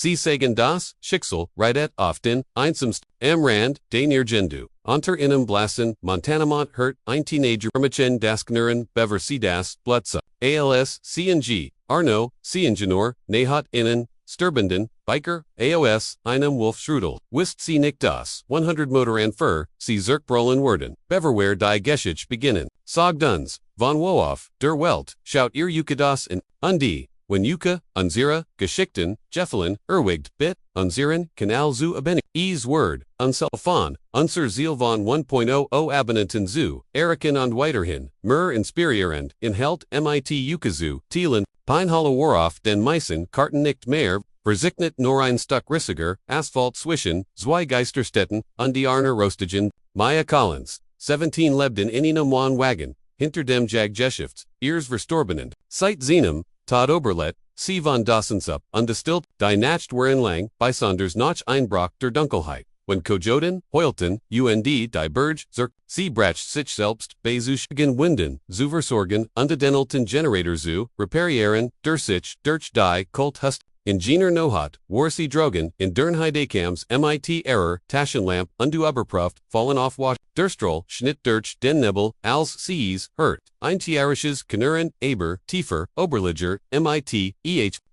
Sie sagen das Schicksal, rettet oft den Einsames am Rand, der Nirgendwo. Unter ihnen blassen, Montanamont hört, ein Teenager, Mädchen das Knurren, bever sie das, Blutze. ALS, CNG, Arno, Ciengenor, Nahat innen, Sturbenden, Biker, AOS, einem Wolfsrudel, Wisst sie nicht das, 100 Motoran Fur, sie Zirkbrollen werden, Beverware die Geschichte beginnen, Sog Duns, von Woaf, der Welt, schaut ihr Yukadas in, Undi, when Yuka, Unsira, Geschichten, Jeffelin, Erwigt, Bit, Unsiren, Kanal zu Abeni, Ease Word, Unselfon, Unser Ziel von 1.00 Abonnenten zu, Eriken und weiterhin, Inspirierend, in Helt, MIT Yukazu, Thielen, Peinhalle Warauf den Meissen, Karten nicht mehr, Verzichtet nur ein Stück Rissiger, Asphalt zwischen, zwei Geisterstätten, und die Arner Rostigen, Maya Collins, 17 lebt in einem Wagen, hinter dem Jaggeschift, ihrs Verstorbenen, seit Zenem, Todd Oberlet, Sie von Dassensup, undestillt, die Nacht waren lang, besonders noch Einbruch der Dunkelheit. When Kojoden, Heulten, UND, die Berge, Zirk, Sie bracht sich selbst, Bezuschgen Winden, zu versorgen, ungedenelten Generator zu, reparieren, der sich, durch die, Kult Hust, Ingenieur Nohat, war sie drogen, in Dernheidekams, MIT Error, Taschenlamp, undu Überproft, fallen auf Wasch, Durstroll, Schnitt durch, den Nebel, als Sees, hört, Eintiarisches, Knurren, Aber, Tiefer, Oberliger, MIT,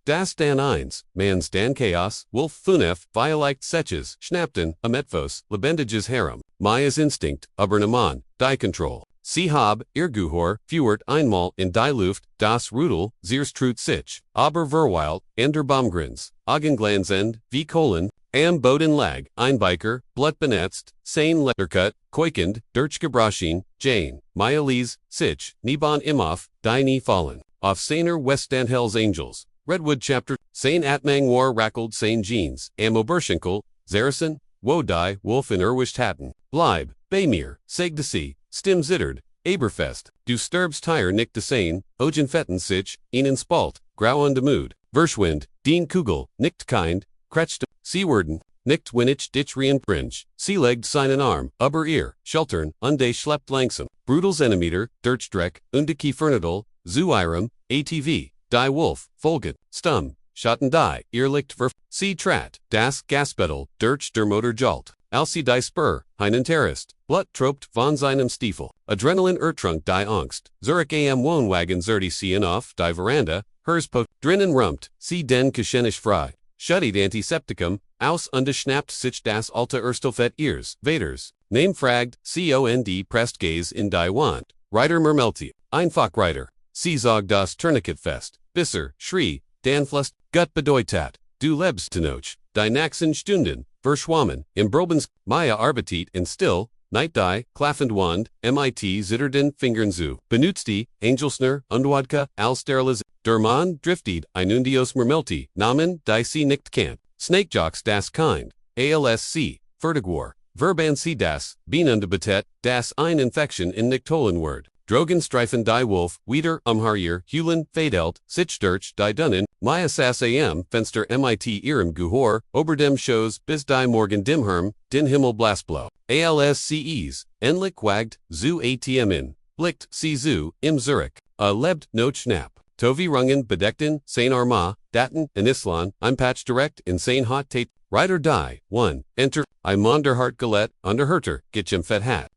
das Dan Eins, Mans Dan Chaos, Wolf Funef, Violeicht Setches, Schnappten, Ametvos, Lebendiges Harem, Maya's Instinct, Ubernaman, Die Control. Sie hab, Irguhor, Fewert einmal in die Luft, das Rudel, Zierstrut sich, aber verweilt, in der Baumgrins, Augenglansend, wie Kohlen, am Boden lag, ein Biker, Blutbenetzt, Sein Lettercut, Koikend, Durchgebraschen, Jane, Maya Lees, sich, Niban Imhoff, die nie fallen, auf seiner Westandhells Angels, Redwood Chapter, Sein Atmang war Rackled Sein Jeans, am Oberschenkel, Zarison, Wo die, Wolf in Erwischt Hatten, Bleib, Beimir, Seg de See, Stim zitterd, Aberfest, du Sturbs Tire nicht Desain, Ogenfetten sich, ihnen Spalt, Grau und Mood, Verschwind, Dean Kugel, nicht kind, Kretchte, Seewerden, nicht Winich Ditch Brinch, Seelegged seinen Arm, Uber Ear, Schultern, Unde schleppt langsam, Brutals Enemeter, Dirtstreck, Undeki Fernadel, Zuirem, ATV, Die Wolf, Folget, Stum, Schotten die, Earlicht Verf, See Trat, Das Gaspedal, Dirch der Motor Jolt. Alcy die Spur, Heinen Terrorist, Blut tropt von seinem Stiefel, Adrenalin Ertrunk die Angst, Zurich am Wohnwagen sehen auf die Veranda, Herspo, drinnen rumpt, sie den Kuschenisch frei, Schuttied Antisepticum, aus ungeschnappt sich das alte Erstelfett ears, Vaders, Name fragd, COND pressed gaze in die Wand, Reiter Mermelti, Einfach Reiter, Sie zog das Tourniquetfest, Bisser, Schrie, Danflust, Gut bedeutet, du lebst noch, die Naxen Stunden, Verschwommen, im Brobens, Maya Arbitit in Still, Night die, Klaffend Wand, MIT Zitterden Fingern zu, Benutzti, Angelsner, Undwadka, Alsterilis, Derman, Driftied, Einundios Mermelti, Namen, die sie nicht kennt, Snakejocks das Kind, ALSC, Vertigwar, Verban sie das, Bienendebetet, das ein Infection in Nictolenword. Drogenstreifen die Wolf, Wieder, Umharrier, Hewlin, Fadelt, Sitchdurch, die Dunnen, Maya Sass am, Fenster MIT Ihrem Guhor, Oberdem Shows, bis die Morgen Dimherm, Den Himmel Blastblow, ALSCEs, Enlich Wagd, zu ATM in, Blickt, Sie zu, im Zurich, lebt, no Schnapp, Tovi Rungen, Bedeckten, Saint Arma, Daten, in Islan, Patch Direct, in Saint Hot Tate, Rider die, 1, Enter, I Monderhart Galette, Underherter, Gitchem Fett Hat,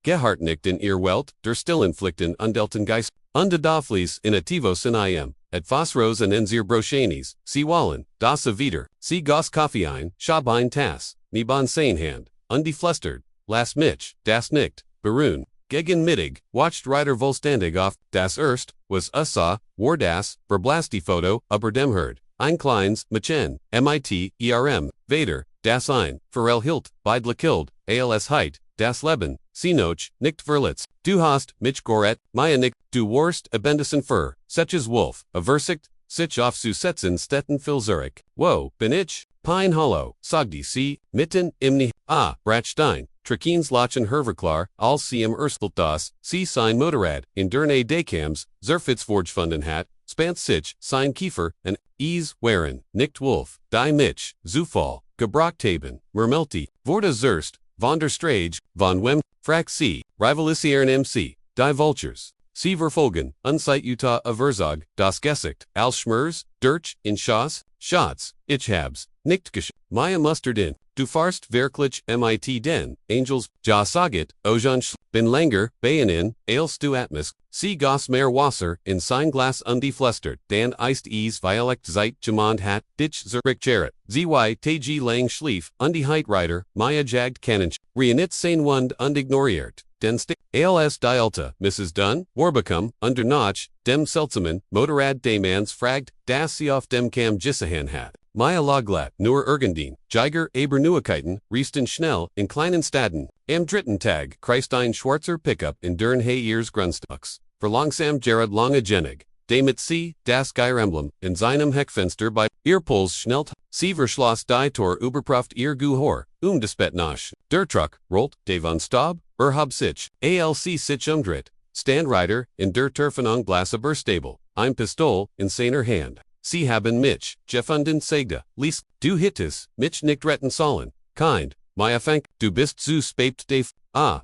Gehart nicht in ihr Welt, der Stillinflichten undelten Geist, Undedaflies in Ativos in IM, et Phosros and Enzir Brochanes, Sie Wallen, Das Wieder, Sie Goss Koffein, Schabein Tas, Niban Seinhand, Undeflustert, Last Mitch, Das Nicht, Berun, Gegen Mittig, Watched Rider Volstandig auf, Das Erst, was Ussa, War Das, Verblasti Photo, Uberdemherd, Einkleins, Machen, MIT, ERM, Vader, Das Ein, Pharrell Hilt, Beidle Killed, ALS Height, Das Leben, Sinoch, Nicht Verlitz, Du hast, Mitch Goret, Maya Nick, Du Worst, Abendison Fur, Setches Wolf, Aversicht, Sich auf zu setzen Stetten Phil Zurich, Wo, Benich, Pine Hollow, Sogdi C, Mitten, Imni, Bratstein, Trakins Lachen Herverklar, All Siem Erstelt das, C Sign Motorrad, in Derne Dekams, Zerfitzforgefundenhat, Spant Sich, Sein Kiefer, and Ease Waren, Nicht Wolf, Die Mitch, Zufall, Gebrauchtaben, Mermelti, Vorda Zerst, Von der Strage, Von Wem, Frack C, Rivalisieren MC, Die Vultures, Sie verfolgen, Unsight Utah Averzog, das Gesicht, als Schmers, durch, in Schaas, Schatz, ich hab's, nicht gesch. Maya mustard in, du farst wirklich mit den, Angels, ja sagit, ojan bin länger, bayanin, als du atmis, sie goss mehr Wasser, in sein Glas undiflustert, dan ist es Violekt seit Gemond hat, dich zurück Jarrett, zy tg lang schlief, Reiter, Maya jagd kannench, reanit sein Wund ignoriert. Den Stick, als Dialta, Mrs. Dunn, Warbecum, under Notch, dem Seltsamen, Motorrad Daymans fragt, das sie auf dem Cam Gissahan hat. Maya Laglat, nur Ergendien, Jiger Abernuakiten, Riesten Schnell, in kleinen Staden, am dritten Tag, Christine Schwarzer Pickup in Dern Hay Ears Grunstocks, verlangsam Jared Lange Genig, damit sie, das Geiremblem, in seinem Heckfenster bei, Earpuls schnellt, sie Verschloss die Tor Überpraft ihr Guhor, despet nach, der Truck, rollt, Devon Staub, Hab sich, alc sich umdreht, Standreiter, in der Turfenung Blase Burstable, ein Pistol, in seiner Hand. Sie haben mich, gefunden Segda, lies, du hittis, mich nicht retten sollen, kind, Maya Fank, du bist zu spät Dave,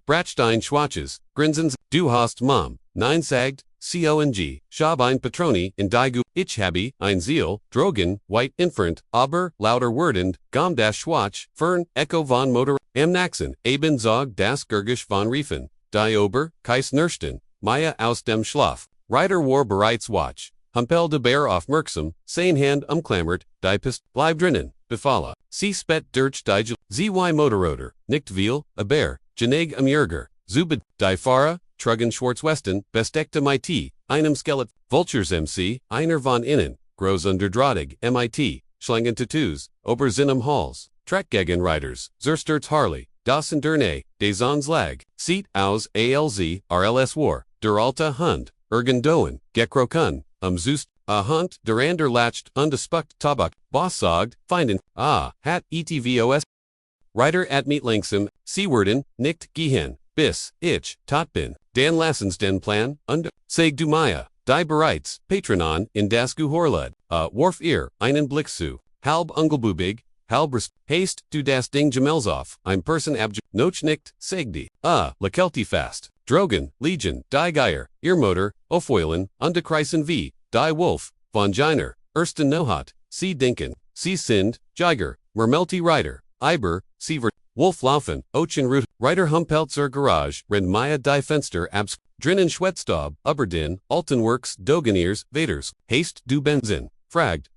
Bratstein Schwatches, Grinsens, du hast Mom, nein sagt, Cong, Schab ein Patroni, in Digu, ich habe, ein Ziel, Drogen, White Inferent, aber, lauter wordend, Gom das Schwatch, Fern, Echo von Motor, am Naxen, Eben Zog das Gergisch von Riefen, Die Ober, Kais Nursten, Maya aus dem Schlaf, Reiter war bereits Watch, Humpel de Bear auf Merksam, sein Hand umklammert, Die Pist, bleib drinnen, Befalla, Sie spet durch die Zy Motorroder, nicht viel, a Bear, Geneg Jürger, Zubid, Die Fahrer, Truggen Schwarzwesten, Bestekte mit, einem Skelet, Vultures MC, einer von innen, Groß underdradig, mit, Schlangen Tattoos, Oberzinnum Halls, Treckgegen Riders, Zersterts Harley, Das in Derne, des Ons Lag, Seat aus ALZ, RLS War, Der Alta Hund, Ergendoen, Gekrokun, Zust, a Hunt, Derander Latcht, Undespuckt Tabak, Bossogd, Finden, Hat ETVOS, Reiter at Meet Langsam, Seawarden, Nicht Gehen, Bis, Ich, Totbin, Dan Lassens Den Plan, Seg du Maya, Die Bereits, Patronon, in das Guhorlud, Warf ihr, einen Blicksu, Halb Ungelbubig, Halbris, Haste, du das Ding Gemelsoff, ein Person abj, Noch nicht, Segdi, Lakelti Fast, Drogen, Legion, Die Geier, Earmotor, Ofoilen, Undekreisen V, Die Wolf, Von Giner, Ersten Nohat, Sie Dinken, Sie Sind, Jiger, Mermelti Reiter, Iber, Siever, Wolf Laufen, Ochenrut, Reiter Humpelzer Garage, Rend Maya Die Fenster Abs, Drinnen Schwedstob, Uberdin, Altenworks, Doganiers, Vaders, Haste du Benzin, Fragd,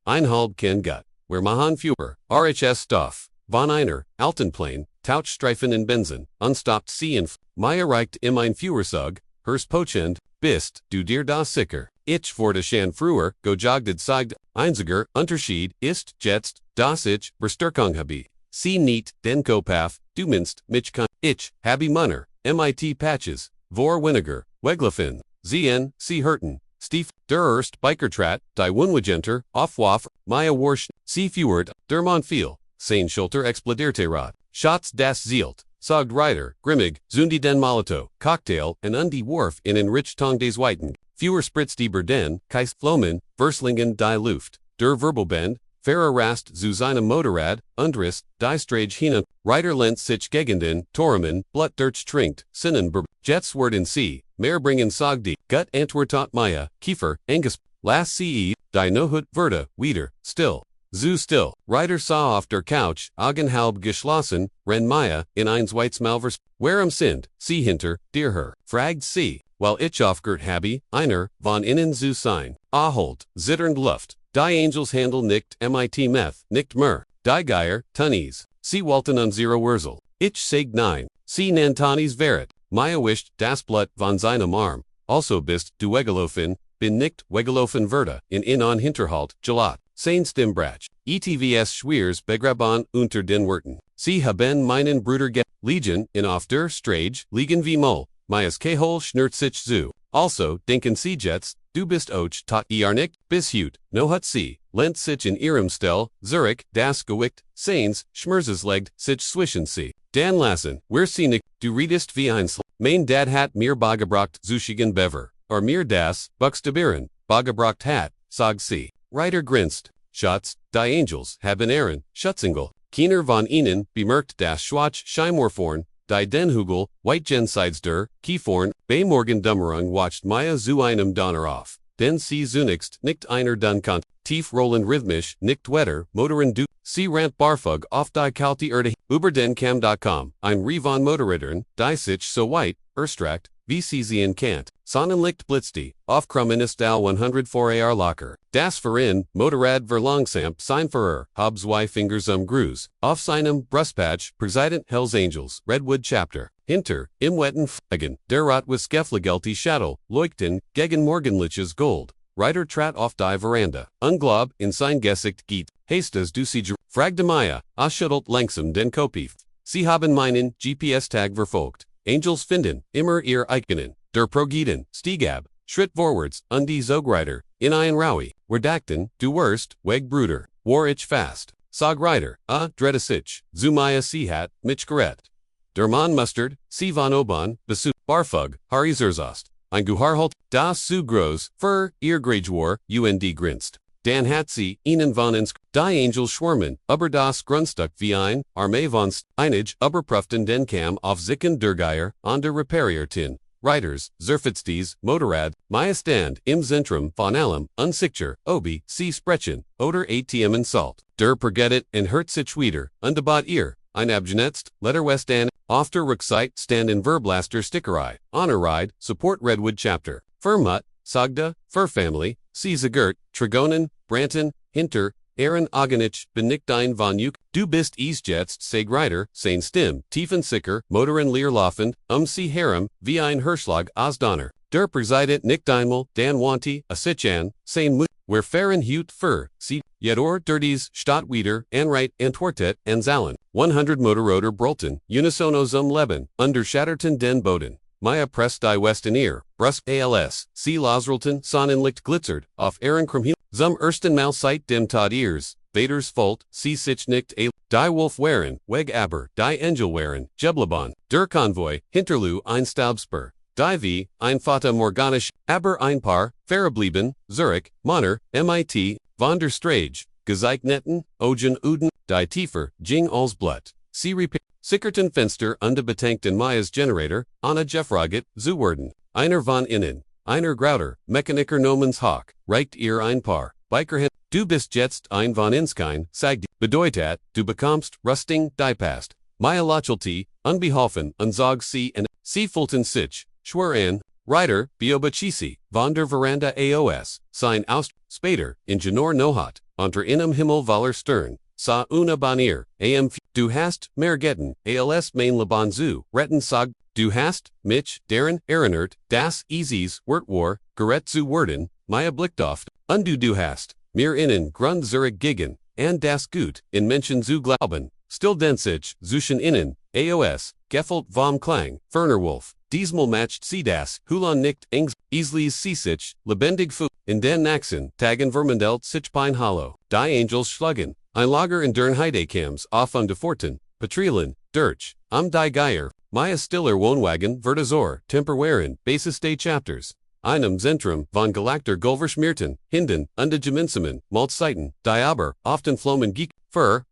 Einhalb Ken Gut, where Mahan Fuhrer, RHS Stoff, Von Einer, Altenplane, Tauchstreifen in Benzin, Unstopped Sea and Maya reicht ein Führersug, Hers Pochend, Bist, du dir das sicher, Ich wurde schon früher, gejogdet zeigt, Einziger, Unterschied, ist, jetzt, das ich, Verstärkung habe. Sie nicht, den Kopaf, du minst, mich kann, ich, habe Munner, mit Patches, vor Winiger, Weglafen, Zien, Sie hörten, Stief, der Erst, Bikertrat, Die Wunwagenter, Aufwaf, Maya Warsch, Sie Fjord, der Monfeel, Sein Schulter Explodierterat, Schatz das Zielt, Sogged Reiter, Grimmig, Zundi den Molotov, Cocktail, and Undi Wharf in enriched Tong des Weiten, Fewer Spritz die Berden, Keis Flomen, Verslingen die Luft, Der Verbelbend, Ferrer Rast zu seinem Motorrad, Undris, Die Strage Hina, Reiter Lenz sich Gegenden, Toramen, Blut durch Trinkt, Sinnenberg, Jetsword in See, Mehr bringen Sogdi, Gut Antwertot Maya, Kiefer, Angus, Last CE, Die Nohut, Verda, Wieder, Still. Zu still, Reiter sah auf der Couch, Augenhalb geschlossen, Ren Maya, in eins Weitzmalvers, Warum sind, Sie hinter, dir her, fragt sie, while ich aufgert habe, einer, von innen zu sein, Ahold, zitternd Luft, Die Angels Handel nicht mit Meth, nicht mehr, Die Geier, Tunnies, Sie walten an zero Wurzel, ich sag nein, Sie Nantanis Verit, Maya wischt, das Blut von seinem Arm, also bist, du Wegelaufen, bin nicht, Wegelaufen Verda, in on Hinterhalt, Gelat. Sein Stimbrach, ETVS Schwiers Begraban unter den Werten. Sie haben meinen Bruder get, Legion, in auf der Strage, liegen wie Moll, Mayas Kehol schnürt sich zu. Also, denken Sie jetzt, du bist och tot nicht, bis hut, no hat sie, lent sich in ihrem Stell, Zurich, das Gewicht, Sains, Schmerzeslegd, sich zwischen sie. Dan Lassen, wir sie nicht, du redest wie eins, mein Dad hat mir beigebracht zuschigen Bever, or mir das, Buxtebieren, beigebracht hat, sag sie. Reiter grinst, Schatz, Die Angels haben Aaron, Schutzingle, Keener von ihnen, bemerkt das Schwach Scheimorforn, die den Hügel, White Jensides Kieforn, bei Morgen Dummerung watched Maya zu einem Donner auf. Den sie zunächst nicht einer Dunkant, tief rollend rhythmisch, nicht wetter, Motoren du, sie rant barfug auf die kalte Erde, über den Cam.com, ein Revon Motorrittern, die sich so weit, erstrakt, wie sie sehen kannt, Sonnenlicht blitzte, auf Krummen ist Dal 104 Locker, das Verein, Motorrad verlangsamt sein Fahrer, Hobbs zwei Finger zum Gruß, auf seinem Brustpatch, Präsident Hells Angels, Redwood Chapter, hinter, im wetten Flaggen, der Rat was Geflegelte Schattel, leuchten, gegen Morgenliches Gold, Reiter trat auf die Veranda, unglaub, in sein Gesicht geht, hastes du sie fragte Maya, schüttelt langsam den Kopf. Sie haben meinen GPS-Tag verfolgt. Angels finden, immer ihr eigenen, der Progiden, Stiegab, Schritt vorwärts, die Zogreiter, in ein Raui, Redakten, du wirst, weg Bruder, war ich fast, Sogreiter, drette sich, zu Maya sie hat, mich gerettet. Der Mann mustert, sie von oben, besu, barfug, Harry Zerzost, ein Guharholt, das zu groß, ihr Grejwar, grinst. Dan hat sie, ihnen von ins, die Angels schwärmen, über das Grundstück wie ein, Armee von Einige, überprüften den Kam auf Zicken der Geier, an der Repariertin, Reiters, Zerfitztes, Motorrad, Maya stand, im Zentrum, von allem, unsicher, obi, sie sprechen, oder ATM Salt, der Pergedet, en hört sich wieder, undebot ihr, ein Abgenetzt, Letter West an, Ofter Rücksight stand in Verblaster Stickerei, Honor Ride, Support Redwood Chapter, Firmut, Sagda, Family, Siegert, Trigonen, Branton, Hinter, Aaron Oganich, Benigdine von Uke, Du bist Eastjetzt, Segreiter, Sein Stim, Tiefensicker, Motoren Leerlaufend, sie Harem, wie ein Hirschlag Osdonner, Der Präsident nicht einmal, Dan Wanti, Sichan, Sein Mut, where Feren Hut sie, Jedor Dirties, Stadtwieder, Anreit, Antwortet, Anzallen, 100 Motorroder Brolten, Unisono zum Leben, under Shatterton den Boden. Maya Press die Westeneer, Brusk ALS, Sie Losrelten, Sonnenlicht glitzert, auf Ehrenkrum zum ersten Mal seit dem Tod ihres, Vaders Volt, Sie sich nicht die Wolf waren, Weg aber, die Engel waren, Jeblebon, der Konvoi, Hinterlu ein Staubspur, die wie, ein Fata Morganisch, aber ein Paar, Farablieben, Zurich, Monner, MIT, von der Strage, Gezeignetten, Ogen Uden, die Tiefer, Jing als Blut, Sie repair. Sickerten Fenster unbetankten Maya's Generator, Anna Jeffraget, Zuwerden, einer von innen, einer Grauter, Mechaniker Nomens Hawk, reicht ihr ein Paar, Bikerhen, du bist jetzt ein von Inskein, sagt, bedeutet, du bekommst, Rusting, die Past, Maya Lochelty, unbeholfen, unsag sie und, sie Fulton sich, schwör an, Reiter, Biobachisi, von der Veranda AOS, sein Aust, später, Ingenieur Nohat, unter inem Himmel Valer Stern, sa una Banier, am, du hast, Mergetten, als main Labanzu, retten sag, du hast, mich, deren, Ehrenert, das, Easies, Wertwar, Gerett zu werden, Maya Blickdoft, du hast, mir innen, Grund Zurich Gigen, and das Gut, in Menschen zu glauben, still densich, Zuschen innen, AOS, Gefelt vom Klang, Fernerwolf, diesmal matcht sie das, Hulan nicht, Engs, Easleys Seesich, Lebendig Fu, in den Naxen, Tagen Vermandelt sich Pine Hollow, die Angels schluggen, ein Lager in dern Heidekams, auf de Forten, Patrilen, Dirch, die Geier, Maya Stiller Wohnwagen, Vertazor, Temperwaren, Basis Day Chapters, einem Zentrum, von Galacter Gulverschmierten, Hinden, Geminsamen, Maltzeiten, die often Flomen Geek,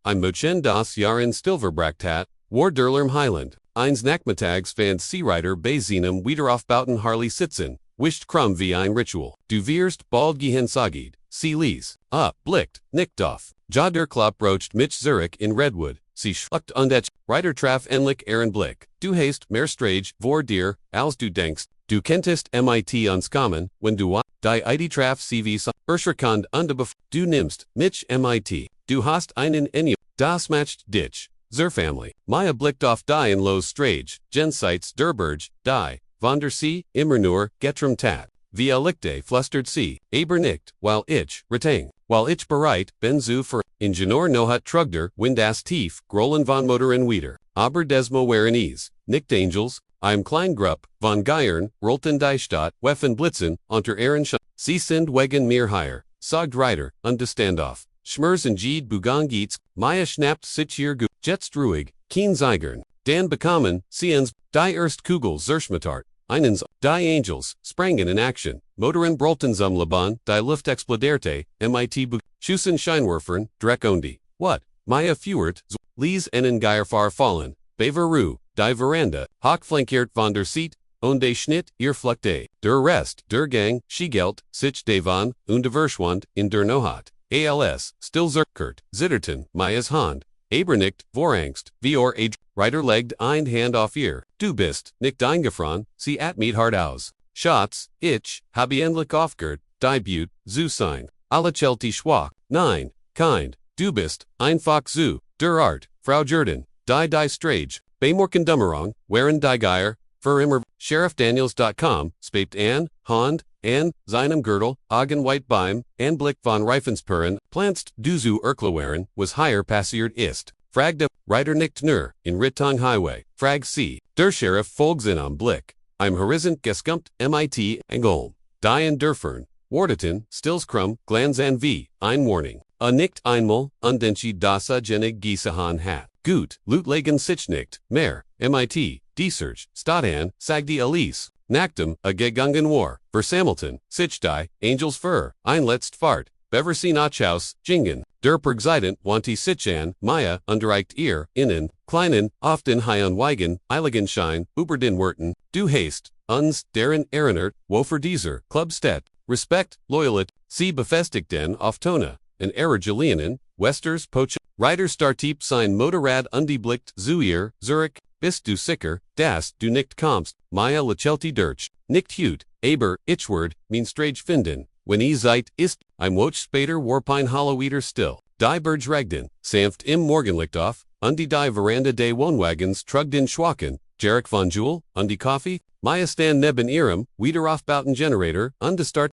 ein Mochen das Jahr in Stilverbraktat, War Derlerm Highland, eins Nachmittags van Seereiter bei seinem Wiederaufbauten Harley sitzen, wischt krumm wie ein Ritual, du wirst bald gehen sagid, sie lies, blickt, nickt auf. Ja der Klopp broached mich Zurich in Redwood, sie schluckt undetch, Reiter traf endlich Aaron Blick, du hast, mehr Strage, vor dir, als du denkst, du kentest MIT uns kommen, wenn du die ID traf CV Erschrekand undebef, du nimmst, mich MIT, du hast einen Ennio, das matcht dich, zur Family, Maya blickt auf die in Los Strage, Gensites Derberge, die, von der See, immer nur, Getrum Tat, via Lichte flustert sie, aber nicht, while ich, retang. While ich bereit, bin zu für, Ingenieur Nohat Trugder, Windas Tief, Grollen von Motoren wieder, aber Desmo waren es, nicht Angels, I'm Kleingrupp, von Geiern, Rolten die Stadt, Wölfen blitzen, unter Aaron sie sind wegen mir higher, sagt Reiter, Standoff, Schmers und Jede Bugangietz, Maya schnappt sich ihr Gut, jetzt ruhig, Keen Zeigern, Dan bekommen, Siens, die erst Kugel Zerschmetart, Einens, die Angels, sprangen in Action, Motoren Brolten zum Laban, die Luft exploderte, MIT Schussen Scheinwerfern, Dreck ondi. What? Maya Feuert, Lies einen Geierfahr fallen, Beveru, die Veranda, hochflankiert von der Seite, und der Schnitt, ihr Fluchte, der Rest, der Gang, Schiegelt, sich devon, und der Verschwand, in der Nohat. Als, still zerkert, zitterten, Maya's Hand, Abernicht, Vorangst, Vior Age, Reiter legt ein Hand auf ihr, du bist, nicht eingefroren, sie atmet hart aus. Schatz, ich, habe endlich aufgehört, die Beaut, zu sein, alle Chelty schwach, nein, kind, du bist, einfach so, der Art, Frau Jordan, die Strage, Beimorken Dummerung, waren die Geier, für immer, SheriffDaniels.com, spept an, Hand, an, seinem Gürtel, Augen weit beim, Anblick von Reifenspuren, planst, du zu erklären, was higher passiert ist. Frag de, Reiter nicht nur, in Rettung Highway, frag sie, der Sheriff folgt in am Blick. Im Horizont geskumpt, mit, Engolm. Die in Dörfern, Wardeten, Stillskrum, Glans an wie, ein Warning. Nicht einmal, undenchi dasa genig Giesahan hat. Gut, Lutlegen sich nicht, mehr, mit, Search, Stadan, Sagdi Elise. Nachtem, a gegangen war, Versammelten, sich die, Angels für, ein letzt Fahrt, Beversi Nachhaus, Jingen, der Präsident wanti sich an, Maya, underreicht ihr, innen, kleinen, often high Weigen, Eiligenschein, über den Werten, du hast, uns, deren Erinnert, wo für dieser, Clubstedt, Respekt, Loyalit, sie befestigten auf Tona, in Julianen, Westers, Poche, Reiter Startyp sein Motorrad undiblickt zu ihr, Zurich, bist du sicher, dass du nicht kommst, Maya Lachelti Dirch, nicht hut, aber, Ichword, mein Strage finden, wenn ihr seid, ist, im Woch später Warpine Hollow Eater still, die Berge regden, sanft im Morgenlicht auf, die Veranda des Wohnwagens trugged in Schwachen, Jarek von Jewel, die Coffee, Maya stand neben ihrem, wieder aufbauten Generator, start.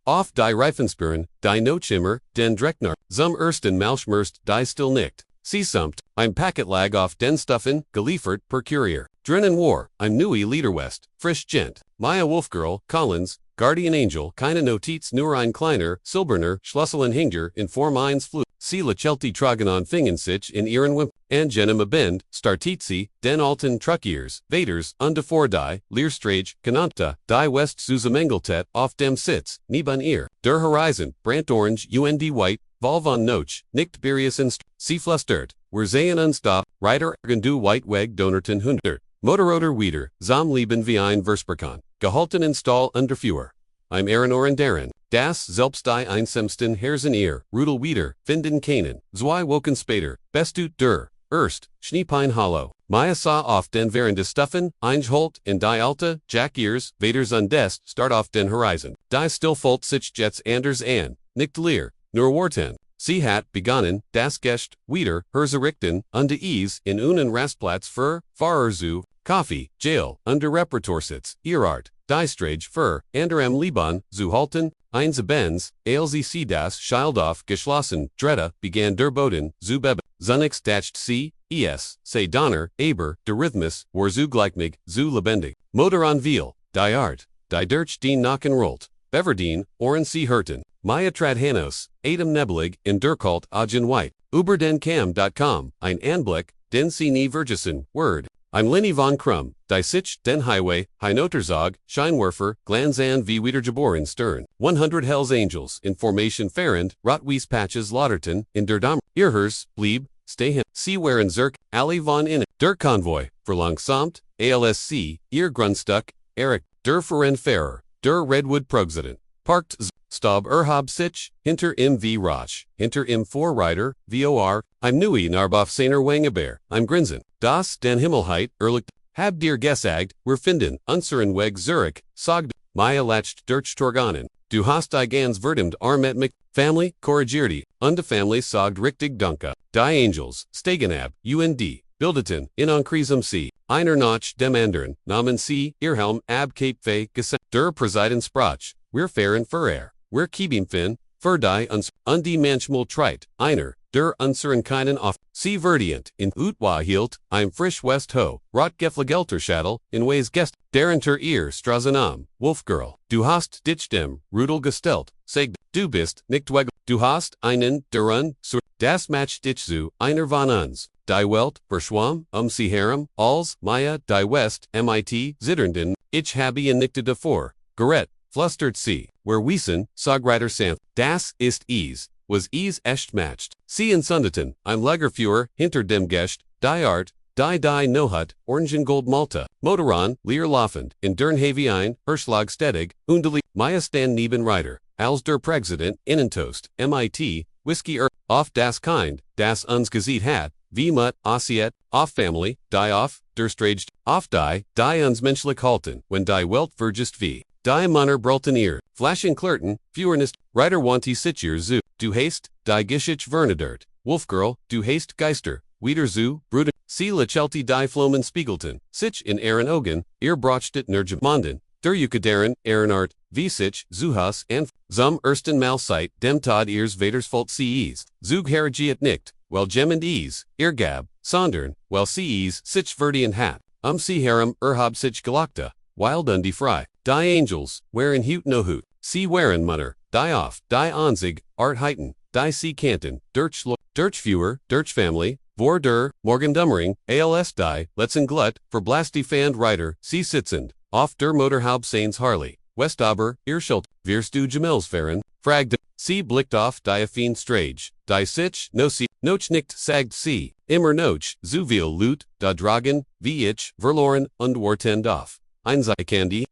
Auf die Reifenspuren, die Nochimmer, den Dreckner, zum ersten Malschmerst, die still nicht. Sie sumpt, ein Packet lag auf den Stuffen, geliefert per Courier. Drinnen war, ein neue Liederwest, frisch gent. Maya Wolfgirl, Collins, Guardian Angel, keine Notiz nur ein kleiner, silberner, Schlusselen Hinger in Form eins Flug. Sie Lachelti tragen on Fingensich in ihren Wimp, and Jenem Abend, Startitzi, den alten Truckiers, Vaders, undevor die, Leerstrage, Kananta, die West Susamengeltet, auf dem Sitz, Neben ihr, der Horizon, Brant Orange, White, Volvon Noch, nicht Birius inst, Sie flustert, Werzean unstop, Reiter, du White Weg Donerton Hundert, Motorroder Wieder, Zum Leben wie ein Versprechen, gehalten in Stall underfuhr. Im Aaron Darren, das selbst die einsamsten Herzen ihr, Rudel wieder, finden keinen, zwei Wochen später, bestut der, Schneepein Hollow. Maya sah auf den während des Stuffen, Eingeholt, in die alte, Jack Ears, Vaders undest, start auf den Horizon. Die stillfolt sich Jets anders an, nicht leer, nur warten. Sie hat begonnen, das Gest, wieder, herzurichten, unde ease, in einen Rastplatz für, Fahrer zu, Coffee, Jail, under Repertorsitz, Art, die Strage für, anderem Liban, zu halten, Benz, ALZC das Schildauf geschlossen, Dretta, begann der Boden, zu beben, Zunix dacht sie, sei Donner, aber, der Rhythmus, war zu gleichmig, zu lebendig, Motor an Viel, die Art, die Dirch den Nacken rollt, Beverdien, Ohren sie hörten, Maya Tradhanos, Adam Nebelig, in Durkalt, Agen White, über den Cam.com, ein Anblick, den sie nie vergessen, Word. I'm Lenny von Krumm, die sich, den Highway, Heinoterzog, Scheinwerfer, Glanzan wie Wiedergeboren Stern, 100 Hells Angels, in Formation Ferrand, Rotwies Patches Lauterton, in der Dam, Irhers, Blieb, Stehen, Seawaren Zirk, Ali von Innen, der Convoy, Verlangsamt, ALSC, Ihr Grundstück, Eric, der Verenferer, der Redwood Progsident, Parked Stab sich, hinter im V Roch, hinter im Vorreiter, VOR, I'm Nui Narboff Seiner Wangebear, I'm Grinsen, das den Himmelheit, Erlicht, hab dir Gesagt, wir finden, unseren Weg Zurich, Sagd, Maya lacht durch Torganen, du hast die ganz verdammt Armet mich, Family, Corrigierti, unde Family Sagd richtig Dunka, die Angels, Stegenab, UND, Bildeten, in Onkrisum C, einer nach dem anderen, Namen C, Irhelm, Ab Cape Fe, Geset, der Präsident Sprach, wir fahren Ferrer. Wir kieben fin, für die uns, die manchmal treit, einer, der unseren keinen auf, sie verdient, in Utwa hielt, ein frisch West Ho, rot geflegelter Schadel, in Ways Gest, derenter ihr Straßenam, Wolfgirl, du hast dich dem, Rudel gestellt, seg, du bist, nicht weg, du hast einen, derun, sur, das match dich zu, einer von uns, die Welt, verschwamm, sie herem, als, Maya, die West, mit, zitternden, ich habe ihn nicht davor, gerett, flustert sie, where wiesen, Sogreiter sanft, das ist ease, was ease echt matched. Sie in Sundeten, ein Lagerführer, hinter dem Gest, die Art, die nohut, Orangengold Malta, Motoron, Leerlaufend, in dern Havie ein, Hirschlag stedig, Undeli, Maya Stan Neben Reiter, als der President, Innentoast, MIT, Whiskey off das Kind, das uns Gazet hat, wie mut, Ossiet, off family, die off, der Straged, off die uns menschlich halten, when die Welt vergist wie, die Munner Brulten ear, Flashing Klurten, Feuernist, Reiter wanti Sitchier zu, du hast, die Geschich Vernedert, Wolfgirl, du hast Geister, Wieder zu, Bruden, Sie Lachelti die Flomen Spiegelten, Sich in Aaron Ogen, ihr Brochtet Nerge Monden, der Ukadaren, Aaronart, wie Sich, Zuhas, and zum ersten Mal seit dem Tod ihres Vatersfalt Cs, Zug Heragiet nicht, well Gemend Ease, Irgab, Sondern, well Cs, Sich Verdian hat, Sie Harem, Erhab Sich Galacta, Wild Undi Fry, die Angels, Waren Hut no Hut, Sie Waren Munner, die off, die Onzig, Art Heiten, die Sie Canton, Dirch Fewer, Dirch Family, Vor der, Morgendummering, als die, Letzen Glut, Verblasti Fand Reiter, Sie Sitzend, off der Motorhaub Sains Harley, Westaber, Irschult, Wirst du Gemelsferen, Fragd, Sie blickt off die Affin Strage, die Sich, no Sie, Noch nicht sagd Sie, immer noch, Zuviel Lut, da Dragen, wie ich, Verloren, und Wartend off. Einsames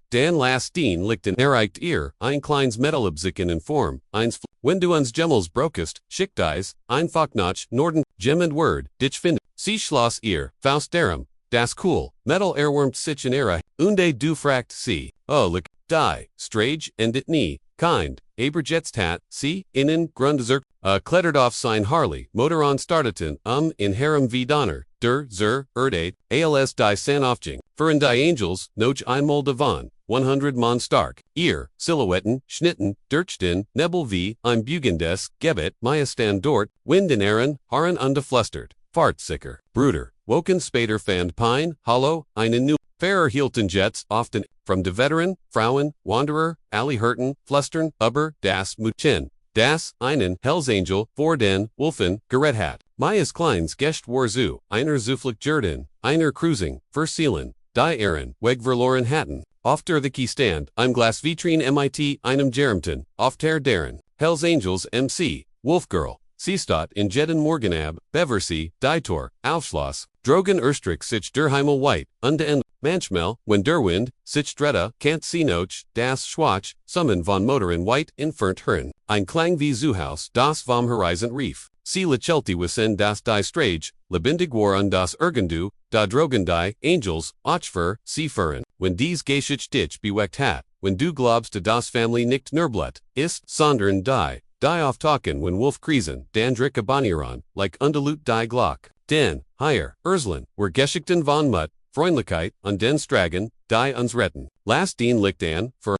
Dan Lastin lichten erreicht ihr, ein kleines Metalabsicken in Form, eins, wenn du uns Gemmels brokest, schick dies, einfach nach Norden, Gemmend Word, dich find, Sie Schloss ihr, Faust derum, das cool, Metal erwärmt sich in era, unde du fragt Sie, oh look, die, Strage, endet nie, kind, Aberjetstat, Sie, innen, Grundzirk, klettert off sein Harley, Motoron starteten, in Harem wie Donner, der, Erdate, als die Sanaufjing, Fuhren die Angels, noch einmal davon, 100 Mann stark, ihr, Silhouetten, Schnitten, Dirchten, Nebel wie, ein Bugendes, Gebet, Majestan dort, Wind in Aaron, Haaren undeflustert, Fartsicker, Bruder, Woken später fand Pine, Hollow, einen new, fairer Hielten Jets, often, from de Veteran, Frauen, Wanderer, Ali Hurten, Flustern, Uber, das Muchen, das, einen, Hellsangel, vor den, Wolfen, Gerethat, Mayas Kleins Gescht war zu, einer Zuflich Jordan, einer Cruising, Verseelen, die Aaron, Weg verloren hatten, oft der Key Stand, im Glas Vitrine MIT, einem Geremten, oft der Darren, Hells Angels MC, Wolfgirl, Seestadt in Jeden Morgenab, Beversee, Dietor, Aufschloss, Drogen Erstrich sich der Himmel White, und manchmal, wenn der Wind, sich Dretta, can't see noch, das Schwach, Summen von Motoren White, Infernt Hören, ein Klang wie Zuhaus, das vom Horizont Reef, Sie Lachelti wissen das die Strage, lebendig war und das Ergendu, da Drogen die, Angels, Ochfer, Sie Fuhren, wenn dies Geschich dich beweckt hat, wenn du glaubst das Family nicht Nerblut, ist, sondern die auftalken when Wolf Kriesen, Dandrick Aboniron, like undelut die Glock, den, higher, Urslan, were Geschichten von Mut, Freundlichkeit, und den Stragen, die uns retten. Last Dean licht an, für